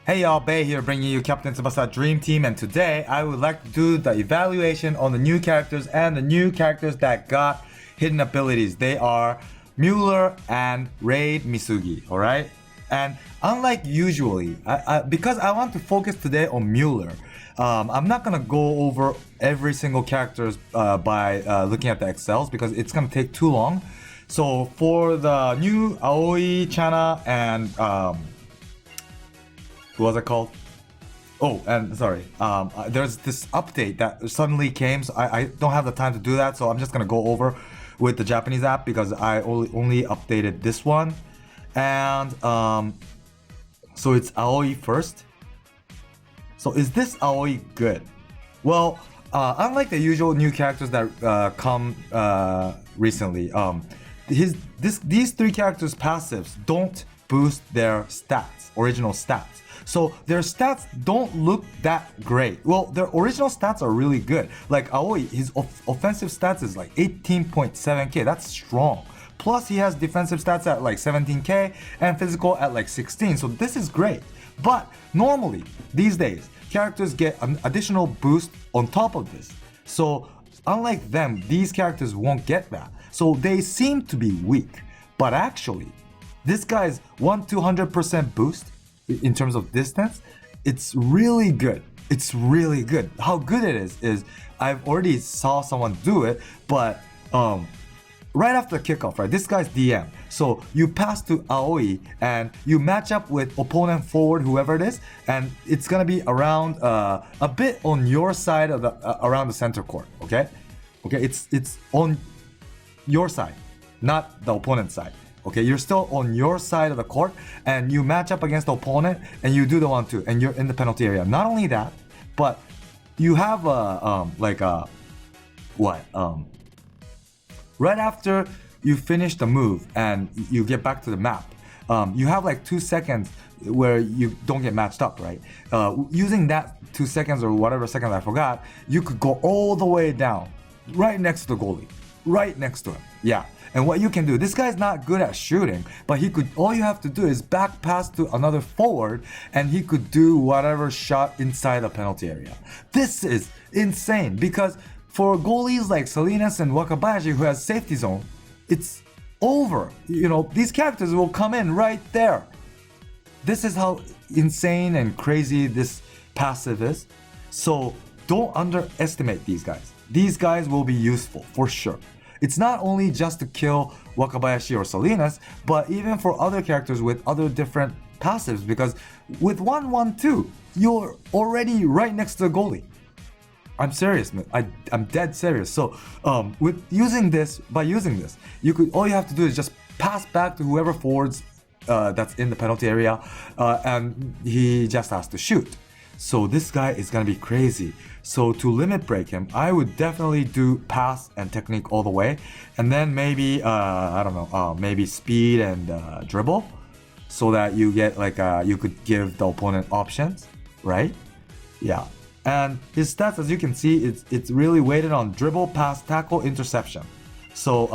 Hey y'all, Bay here bringing you Captain Tsubasa Dream Team, and today I would like to do the evaluation on the new characters and the new characters that got hidden abilities. They are MULLER and Raid Misugi, alright? And unlike usually, because I want to focus today on MULLER, I'm not gonna go over every single characters by looking at the Excels because it's gonna take too long. So for the new Aoi, Chana, and what was it called? Oh, and sorry, there's this update that suddenly came, so I don't have the time to do that, so I'm just gonna go over with the Japanese app because I only updated this one. And so it's Aoi first. So is this Aoi good? Well, unlike the usual new characters that come recently, these three characters' passives don't boost their stats, original stats. So their stats don't look that great. Well, their original stats are really good. Like Aoi, his offensive stats is like 18.7k. That's strong. Plus he has defensive stats at like 17k and physical at like 16. So this is great. But normally, these days, characters get an additional boost on top of this. So unlike them, these characters won't get that. So they seem to be weak. But actually, this guy's 1-200% boost in terms of distance, it's really good. It's really good. How good it is I've already saw someone do it, but right after kickoff, right? This guy's DM. So you pass to Aoi and you match up with opponent forward, whoever it is, and it's gonna be around a bit on your side of the around the center court. Okay, it's on your side, not the opponent's side. Okay, you're still on your side of the court and you match up against the opponent and you do the 1-2 and you're in the penalty area. Not only that, but you have right after you finish the move and you get back to the map, you have like 2 seconds where you don't get matched up, right? Using that 2 seconds or whatever seconds I forgot, you could go all the way down, right next to the goalie, right next to him. Yeah. And what you can do, this guy's not good at shooting, but he could, all you have to do is back pass to another forward and he could do whatever shot inside the penalty area. This is insane because for goalies like Salinas and Wakabayashi who has safety zone, it's over. You know, these characters will come in right there. This is how insane and crazy this passive is. So don't underestimate these guys. These guys will be useful for sure. It's not only just to kill Wakabayashi or Salinas, but even for other characters with other different passives, because with 1-1-2, you're already right next to the goalie. I'm serious, man. I'm dead serious. So by using this, you could, all you have to do is just pass back to whoever forwards that's in the penalty area, and he just has to shoot. So this guy is gonna be crazy. So to limit break him, I would definitely do pass and technique all the way, and then maybe I don't know, maybe speed and dribble, so that you get like you could give the opponent options, right? Yeah. And his stats, as you can see, it's really weighted on dribble, pass, tackle, interception. So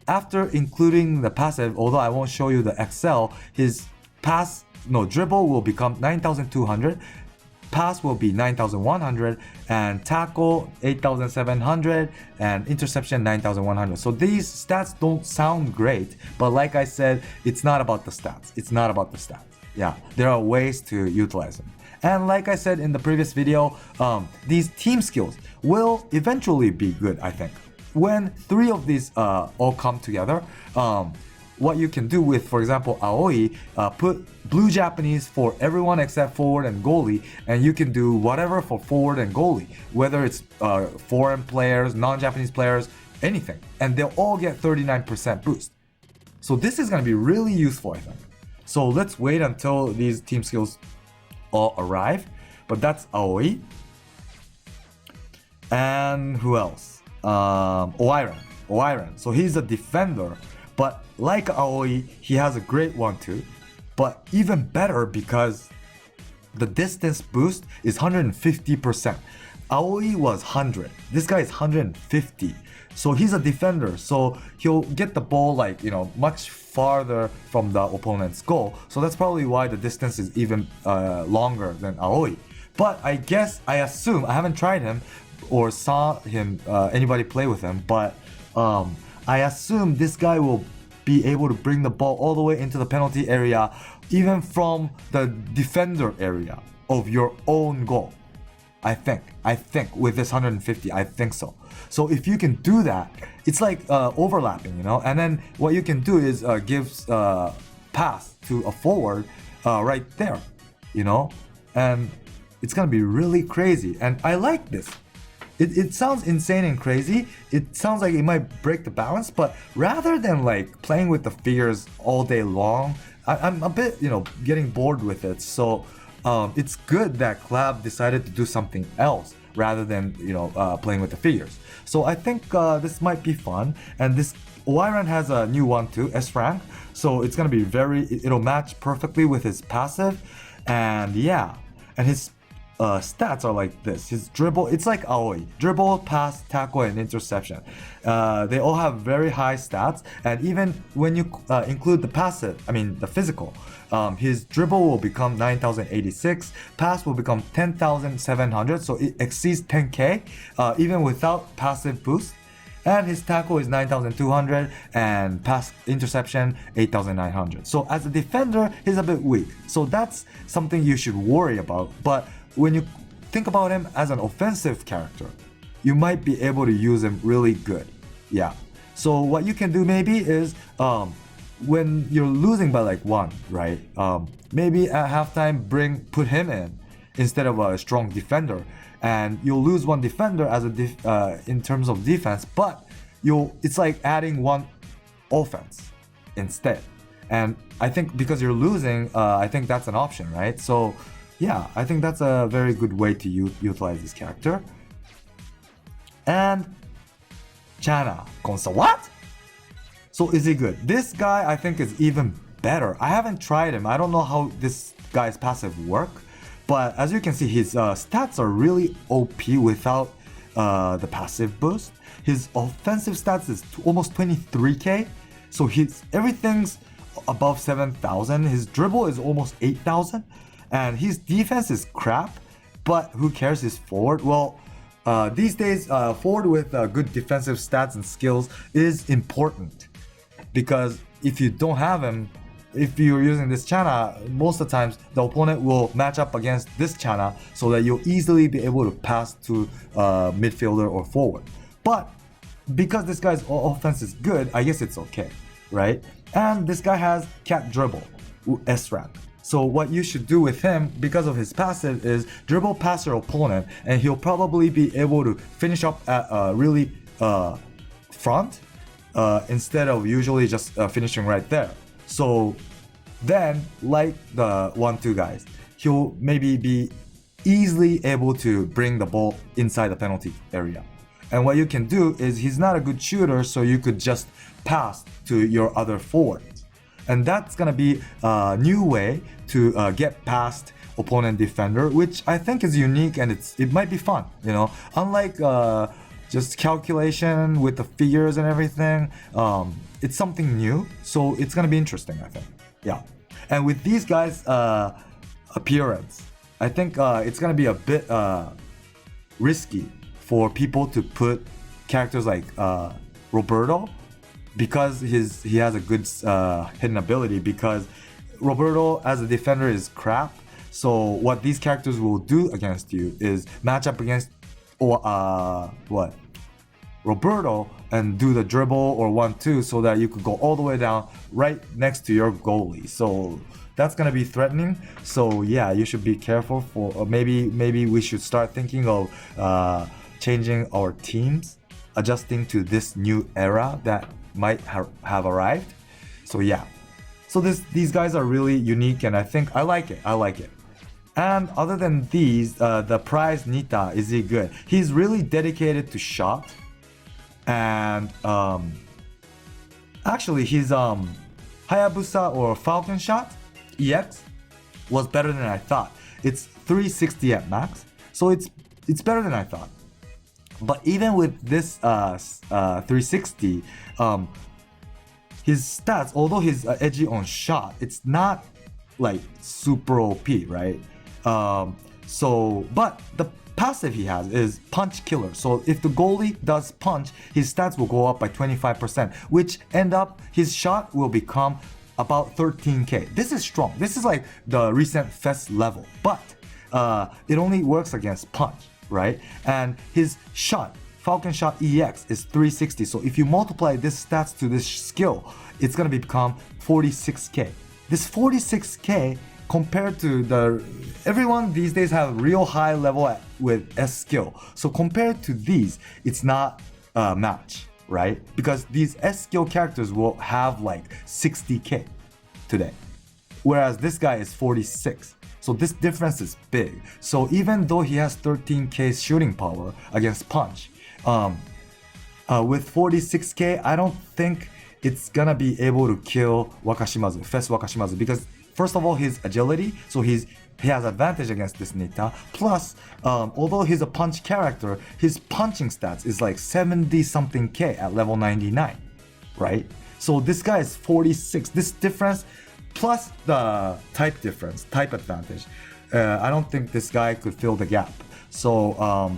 after including the passive, although I won't show you the Excel, his dribble will become 9,200. Pass will be 9,100 and tackle 8,700 and interception 9,100. So these stats don't sound great, but like I said, it's not about the stats. It's not about the stats. Yeah, there are ways to utilize them. And like I said in the previous video, these team skills will eventually be good, I think. When three of these all come together, what you can do with, for example, Aoi, put blue Japanese for everyone except forward and goalie, and you can do whatever for forward and goalie, whether it's foreign players, non-Japanese players, anything, and they'll all get 39% boost. So this is going to be really useful, I think. So let's wait until these team skills all arrive, but that's Aoi. And who else? Oiran. So he's a defender, but like Aoi, he has a great 1-2, but even better because the distance boost is 150%. Aoi was 100. This guy is 150. So he's a defender, so he'll get the ball like, much farther from the opponent's goal. So that's probably why the distance is even longer than Aoi. But I assume, I haven't tried him or saw him, anybody play with him, but I assume this guy will be able to bring the ball all the way into the penalty area, even from the defender area of your own goal. I think with this 150, I think so. So if you can do that, it's like overlapping, and then what you can do is give pass to a forward right there, and it's gonna be really crazy. And I like this. It sounds insane and crazy. It sounds like it might break the balance, but rather than like playing with the figures all day long, I'm a bit, getting bored with it. So it's good that Clab decided to do something else rather than, playing with the figures. So I think this might be fun. And this Oiran has a new one too, S rank. So it's gonna be it'll match perfectly with his passive. And yeah, and his stats are like this. His dribble, it's like Aoi. Dribble, pass, tackle, and interception. They all have very high stats, and even when you include the passive, the physical, his dribble will become 9,086, pass will become 10,700, so it exceeds 10k, even without passive boost. And his tackle is 9,200 and pass interception 8,900. So as a defender, he's a bit weak. So that's something you should worry about. But when you think about him as an offensive character, you might be able to use him really good. Yeah. So what you can do maybe is when you're losing by like 1, right? Maybe at halftime put him in instead of a strong defender, and you'll lose 1 defender as in terms of defense, but it's like adding 1 offense instead. And I think because you're losing, I think that's an option, right? So yeah, I think that's a very good way to utilize this character. And Chana Konsa, what? So is he good? This guy I think is even better. I haven't tried him. I don't know how this guy's passive work, but as you can see, his stats are really OP without the passive boost. His offensive stats is almost 23k, so everything's above 7,000. His dribble is almost 8,000. And his defense is crap, but who cares? He's forward. Well, these days, forward with good defensive stats and skills is important, because if you don't have him, if you're using this Chana, most of the times the opponent will match up against this Chana so that you'll easily be able to pass to midfielder or forward. But because this guy's offense is good, I guess it's okay, right? And this guy has cat dribble, S rank. So what you should do with him, because of his passive, is dribble past your opponent, and he'll probably be able to finish up at really front instead of usually just finishing right there. So then, like the 1-2 guys, he'll maybe be easily able to bring the ball inside the penalty area. And what you can do is, he's not a good shooter, so you could just pass to your other forward. And that's gonna be a new way to get past opponent defender, which I think is unique, and it might be fun, Unlike just calculation with the figures and everything, it's something new, so it's gonna be interesting, I think. Yeah. And with these guys' appearance, I think it's gonna be a bit risky for people to put characters like Roberto, because he has a good hidden ability, because Roberto as a defender is crap. So what these characters will do against you is match up against Roberto and do the dribble or 1-2 so that you could go all the way down right next to your goalie. So that's gonna be threatening. So yeah, you should be careful for maybe we should start thinking of changing our teams, adjusting to this new era that might have arrived. So yeah, so these guys are really unique, and I think I like it. And other than these, the prize Nita, is he good? He's really dedicated to shot, and actually his Hayabusa or Falcon shot EX was better than I thought. It's 360 at max, so it's better than I thought. But even with this 360, his stats, although he's edgy on shot, it's not like super OP, right? But the passive he has is punch killer. So if the goalie does punch, his stats will go up by 25%, which end up his shot will become about 13k. This is strong. This is like the recent Fest level, but it only works against punch, right? And his shot, Falcon Shot EX, is 360. So if you multiply this stats to this skill, it's gonna become 46k. This 46k compared to everyone these days have real high level with S skill. So compared to these, it's not a match, right? Because these S skill characters will have like 60k today, whereas this guy is 46. So this difference is big. So even though he has 13k shooting power against punch, with 46k, I don't think it's gonna be able to kill Wakashimazu, Fest Wakashimazu, because first of all, his agility, so he has advantage against this Nita. Plus, although he's a punch character, his punching stats is like 70 something K at level 99, right? So this guy is 46. This difference, plus the type difference, type advantage, I don't think this guy could fill the gap. So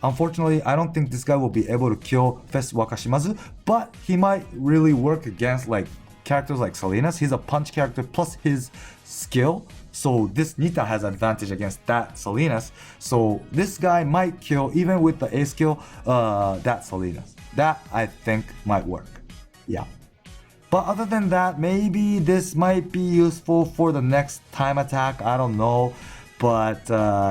unfortunately, I don't think this guy will be able to kill Fest Wakashimazu, but he might really work against like characters like Salinas. He's a punch character plus his skill. So this Nita has advantage against that Salinas. So this guy might kill, even with the A skill, that Salinas. That I think might work. Yeah. But other than that, maybe this might be useful for the next time attack. I don't know. But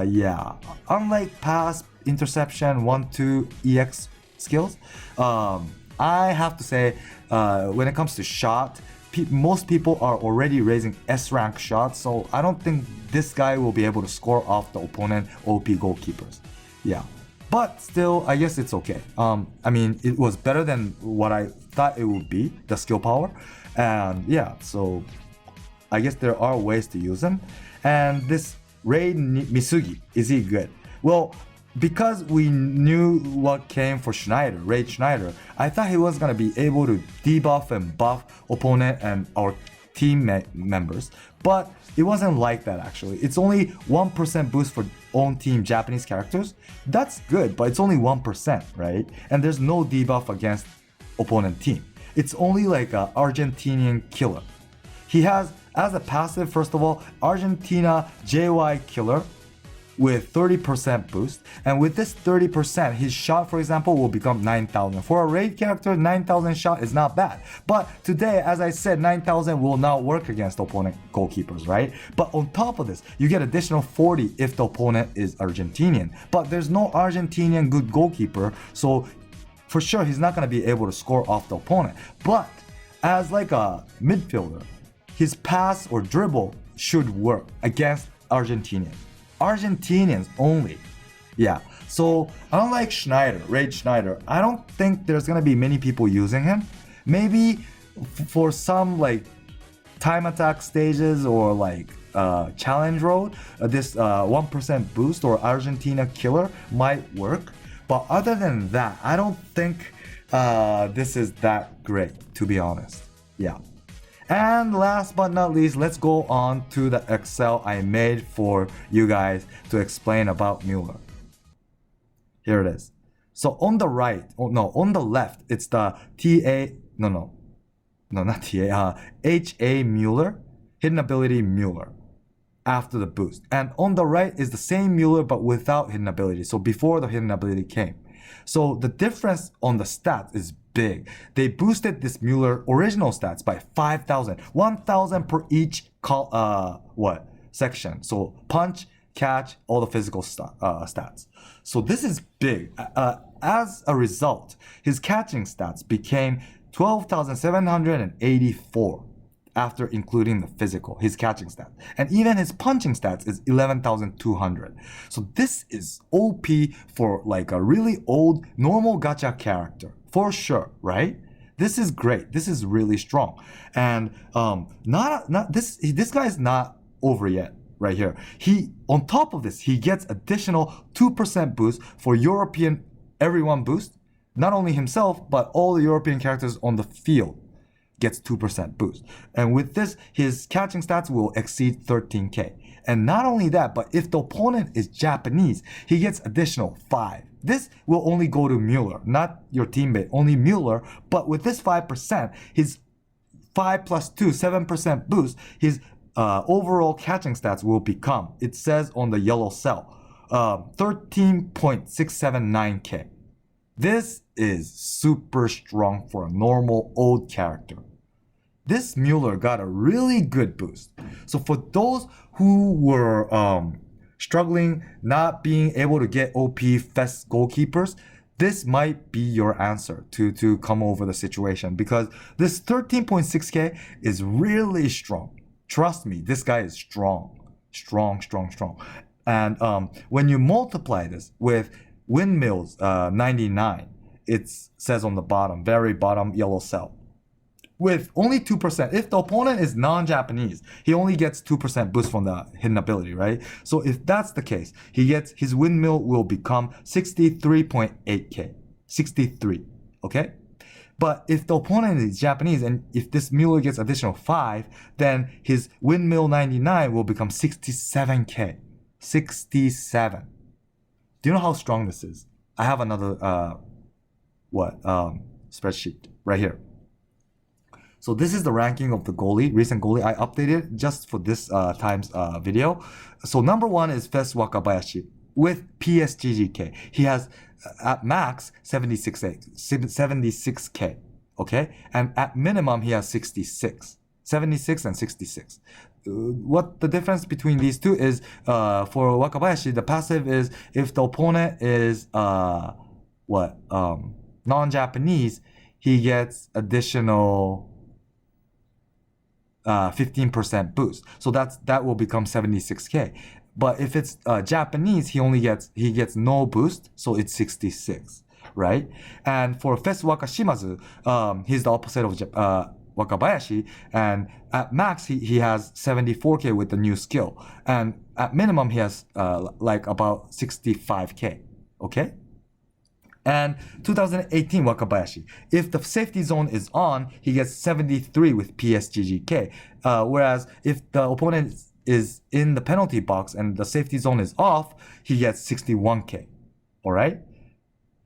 yeah, unlike past interception 1-2 EX skills, I have to say, when it comes to shot, most people are already raising S rank shots, so I don't think this guy will be able to score off the opponent OP goalkeepers. Yeah, but still, I guess it's okay. I mean, it was better than what I thought it would be, the skill power, and yeah, so I guess there are ways to use him. And this Raid Misugi, is he good? Well, because we knew what came for Schneider, Raid Schneider, I thought he was gonna be able to debuff and buff opponent and our team members, but it wasn't like that actually. It's only 1% boost for own team Japanese characters. That's good, but it's only 1%, right? And there's no debuff against opponent team. It's only like an Argentinian killer. He has, as a passive, first of all, Argentina JY killer, with 30% boost, and with this 30%, his shot, for example, will become 9,000. For a raid character, 9,000 shot is not bad. But today, as I said, 9,000 will not work against opponent goalkeepers, right? But on top of this, you get additional 40 if the opponent is Argentinian. But there's no Argentinian good goalkeeper, so for sure he's not gonna be able to score off the opponent. But as like a midfielder, his pass or dribble should work against Argentinians only. Yeah, so unlike Schneider, Raid Schneider, I don't think there's gonna be many people using him. Maybe for some like time attack stages or like challenge road, this 1% boost or Argentina killer might work. But other than that, I don't think this is that great, to be honest. Yeah. And last but not least, let's go on to the Excel I made for you guys to explain about Muller. Here it is. So on the right, on the left, it's the HA Muller, hidden ability Muller, after the boost. And on the right is the same Muller but without hidden ability, so before the hidden ability came. So the difference on the stats is big. They boosted this Muller original stats by 5,000, 1,000 per each section. So punch, catch, all the physical stats. So this is big. As a result, his catching stats became 12,784 after including the physical, his catching stats. And even his punching stats is 11,200. So this is OP for like a really old normal gacha character, for sure, right? This is great. This is really strong. And this guy is not over yet. Right here, on top of this, he gets additional 2% boost for European everyone boost. Not only himself, but all the European characters on the field gets 2% boost. And with this, his catching stats will exceed 13k. And not only that, but if the opponent is Japanese, he gets additional 5. This will only go to Mueller, not your teammate, only Mueller. But with this 5%, his 5 plus 2, 7% boost, his overall catching stats will become, it says on the yellow cell, 13.679k. This is super strong for a normal old character. This Mueller got a really good boost. So for those who were struggling, not being able to get OP Fest goalkeepers, this might be your answer to come over the situation, because this 13.6k is really strong. Trust me, this guy is strong. And when you multiply this with Windmills 99, it says on the bottom, very bottom yellow cell, with only 2%. If the opponent is non-Japanese, he only gets 2% boost from the hidden ability, right? So if that's the case, his windmill will become 63.8k. 63, okay? But if the opponent is Japanese, and if this Mueller gets additional 5, then his windmill 99 will become 67k. 67. Do you know how strong this is? I have another spreadsheet right here. So this is the ranking of the recent goalie. I updated just for this time's video. So number 1 is Fes Wakabayashi with PSGGK. He has at max 76k, okay? And at minimum he has 76 and 66. What the difference between these two is, for Wakabayashi, the passive is if the opponent is non-Japanese, he gets additional 15% boost. So that will become 76k. But if it's Japanese, he gets no boost, so it's 66, right? And for Fes Wakashimazu, he's the opposite of Wakabayashi, and at max he has 74k with the new skill, and at minimum he has like about 65k, okay? And 2018 Wakabayashi, if the safety zone is on, he gets 73 with PSGGK, whereas if the opponent is in the penalty box and the safety zone is off, he gets 61k, all right?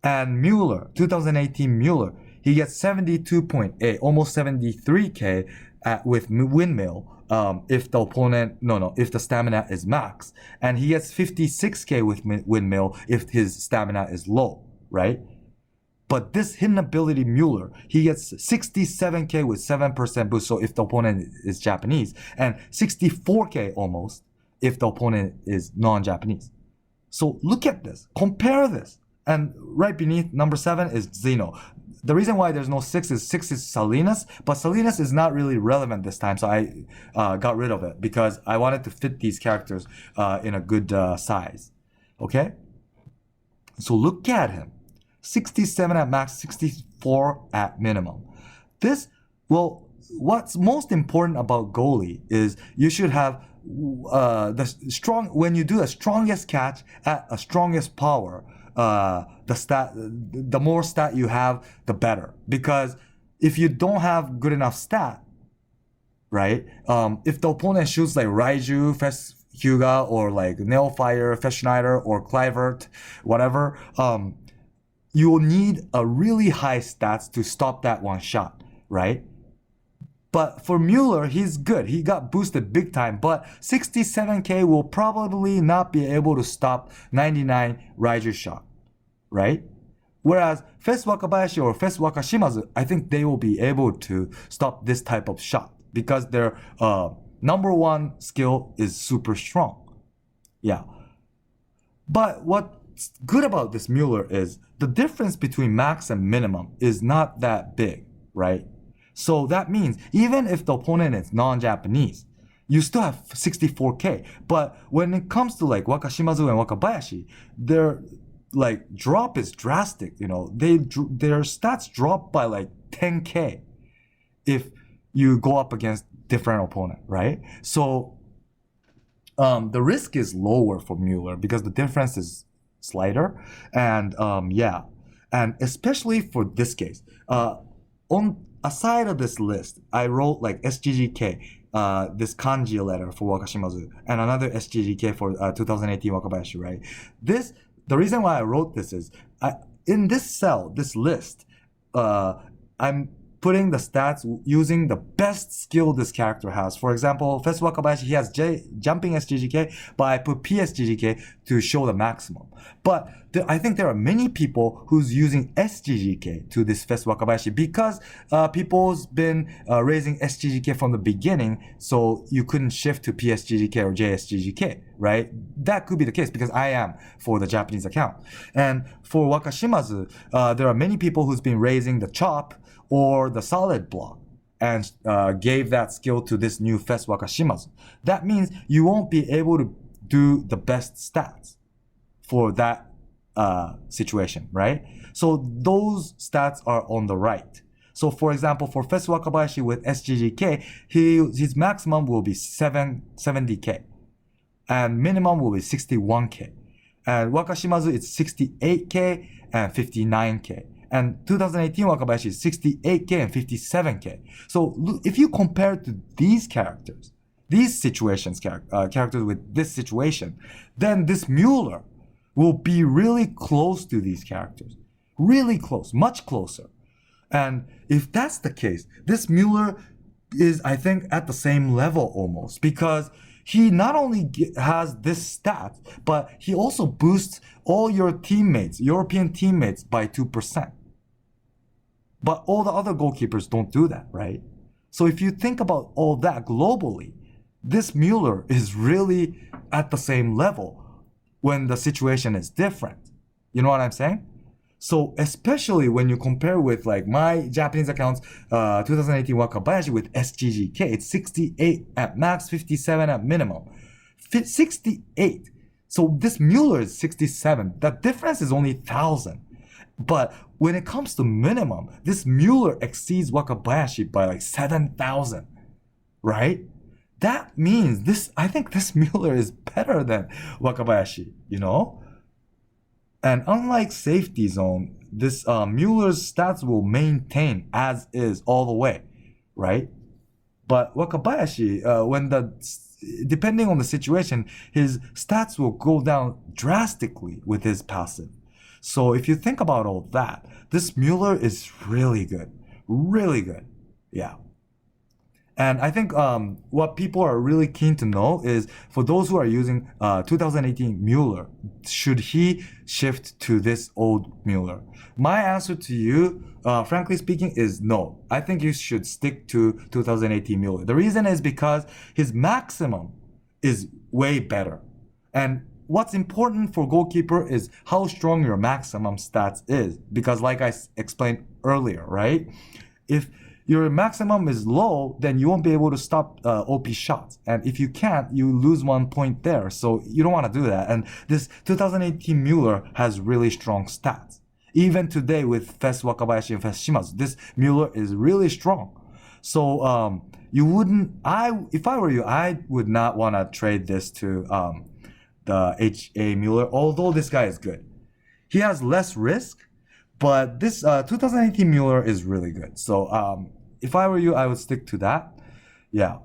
And Mueller, 2018 Mueller, he gets 72.8, almost 73k with windmill, if the opponent, if the stamina is max. And he gets 56k with windmill if his stamina is low, right? But this hidden ability Mueller, he gets 67k with 7% boost, so if the opponent is Japanese, and 64k almost if the opponent is non-Japanese. So look at this, compare this. And right beneath number 7 is Zeno. The reason why there's no 6 is Salinas, but Salinas is not really relevant this time, so I got rid of it because I wanted to fit these characters in a good size, okay? So look at him, 67 at max, 64 at minimum. What's most important about goalie is you should have when you do the strongest catch at a strongest power, the more stat you have, the better. Because if you don't have good enough stat, right? If the opponent shoots like Raiju, Fes Hyuga, or like Neofire, Fes Schneider, or Clivert, whatever, you will need a really high stats to stop that one shot, right? But for Mueller, he's good. He got boosted big time, but 67k will probably not be able to stop 99 Raiju shot, right? Whereas Fes Wakabayashi or Fes Wakashimazu, I think they will be able to stop this type of shot because their number 1 skill is super strong. Yeah. But what's good about this Mueller is the difference between max and minimum is not that big, right? So that means even if the opponent is non-Japanese, you still have 64k. But when it comes to like Wakashimazu and Wakabayashi, their like drop is drastic. Their stats drop by like 10k if you go up against different opponent, right? So the risk is lower for Mueller because the difference is slighter, and yeah. And especially for this case, on aside of this list, I wrote like SGGK, this kanji letter for Wakashimazu, and another SGGK for 2018 Wakabayashi, right? The reason why I wrote this is, in this cell, this list, I'm putting the stats using the best skill this character has. For example, first Wakabayashi, he has jumping SGGK, but I put PSGGK to show the maximum. But I think there are many people who's using SGGK to this first Wakabayashi because people's been raising SGGK from the beginning, so you couldn't shift to PSGGK or JSGGK, right? That could be the case because I am for the Japanese account. And for Wakashimazu, there are many people who's been raising the chop or the solid block and gave that skill to this new Fest Wakashimazu. That means you won't be able to do the best stats for that situation, right? So those stats are on the right. So for example, for Fest Wakabayashi with SGGK, his maximum will be 70k and minimum will be 61k. And Wakashimazu, it's 68k and 59k. And 2018 Wakabayashi is 68k and 57k. So if you compare to these characters, these situations, characters with this situation, then this Mueller will be really close to these characters. Really close, much closer. And if that's the case, this Mueller is, I think, at the same level almost, because he not only has this stat, but he also boosts all your teammates, European teammates, by 2%. But all the other goalkeepers don't do that, right? So if you think about all that globally, this Mueller is really at the same level when the situation is different. You know what I'm saying? So especially when you compare with like my Japanese accounts, 2018 Wakabayashi with SGGK, it's 68 at max, 57 at minimum. 68. So this Mueller is 67. That difference is only 1,000. But when it comes to minimum, this Mueller exceeds Wakabayashi by like 7,000, right? That means I think this Mueller is better than Wakabayashi, you know? And unlike Safety Zone, this Mueller's stats will maintain as is all the way, right? But Wakabayashi, depending on the situation, his stats will go down drastically with his passive. So if you think about all that, this Mueller is really good. Really good. Yeah. And I think what people are really keen to know is, for those who are using 2018 Mueller, should he shift to this old Mueller? My answer to you, frankly speaking, is no. I think you should stick to 2018 Mueller. The reason is because his maximum is way better. And what's important for goalkeeper is how strong your maximum stats is. Because like I explained earlier, right? If your maximum is low, then you won't be able to stop OP shots. And if you can't, you lose 1 point there. So you don't want to do that. And this 2018 Mueller has really strong stats. Even today with Fest Wakabayashi and Fest Shimazu, this Mueller is really strong. So if I were you, I would not want to trade this to the HA Mueller, although this guy is good. He has less risk, but this 2018 Mueller is really good. So if I were you, I would stick to that. Yeah.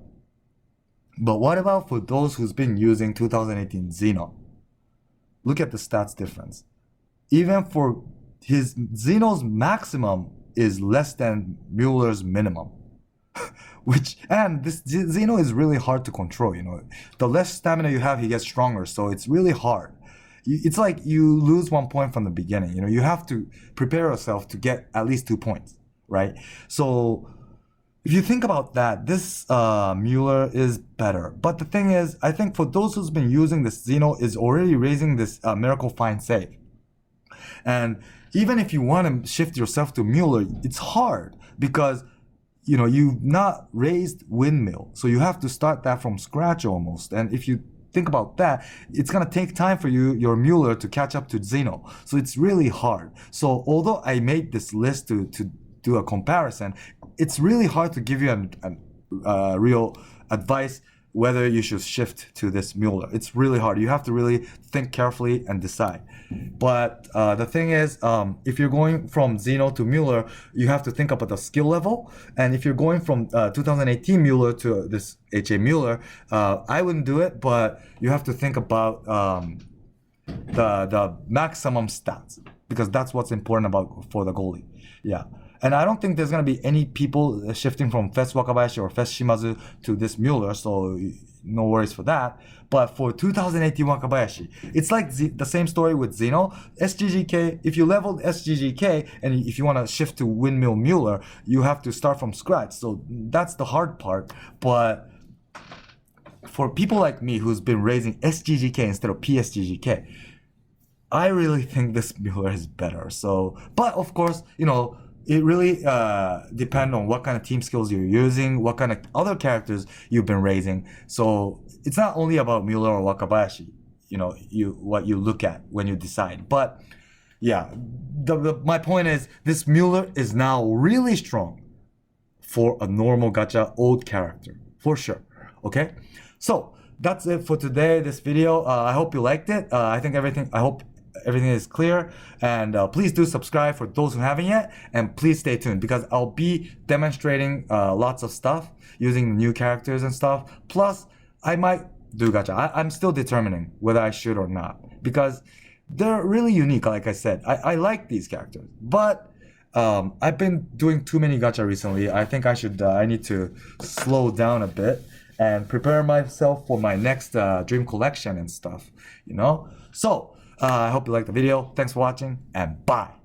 But what about for those who's been using 2018 Xeno? Look at the stats difference. Even for his Xeno's maximum is less than Mueller's minimum. And this Xeno is really hard to control, you know. The less stamina you have, he gets stronger, so it's really hard. It's like you lose 1 point from the beginning, you know. You have to prepare yourself to get at least 2 points, right? So if you think about that, this Mueller is better. But the thing is, I think for those who's been using this, Xeno is already raising this Miracle Fine Save. And even if you want to shift yourself to Mueller, it's hard because, you know, you've not raised Windmill. So you have to start that from scratch almost. And if you think about that, it's going to take time for your Mueller to catch up to Xeno. So it's really hard. So although I made this list to do a comparison, it's really hard to give you a real advice whether you should shift to this Mueller. It's really hard. You have to really think carefully and decide. But the thing is, if you're going from Xeno to Mueller, you have to think about the skill level. And if you're going from 2018 Mueller to this HA Mueller, I wouldn't do it, but you have to think about the maximum stats, because that's what's important about for the goalie. Yeah. And I don't think there's going to be any people shifting from Fest Wakabayashi or Fest Shimazu to this Mueller, so no worries for that. But for 2018 Wakabayashi, it's like the same story with Xeno. SGGK, if you leveled SGGK and if you want to shift to Windmill Mueller, you have to start from scratch. So that's the hard part. But for people like me who's been raising SGGK instead of PSGGK, I really think this Mueller is better. So, but of course, you know, it really depends on what kind of team skills you're using, what kind of other characters you've been raising. So it's not only about Mueller or Wakabayashi, you know, what you look at when you decide. But yeah, my point is this Mueller is now really strong for a normal gacha old character, for sure. Okay, so that's it for today. This video. I hope you liked it. I hope everything is clear, and please do subscribe for those who haven't yet, and please stay tuned because I'll be demonstrating lots of stuff using new characters and stuff. Plus I might do gacha. I'm still determining whether I should or not, because they're really unique. Like I said, I like these characters, but I've been doing too many gacha recently. I think I need to slow down a bit and prepare myself for my next dream collection and stuff, you know. So I hope you liked the video. Thanks for watching, and bye.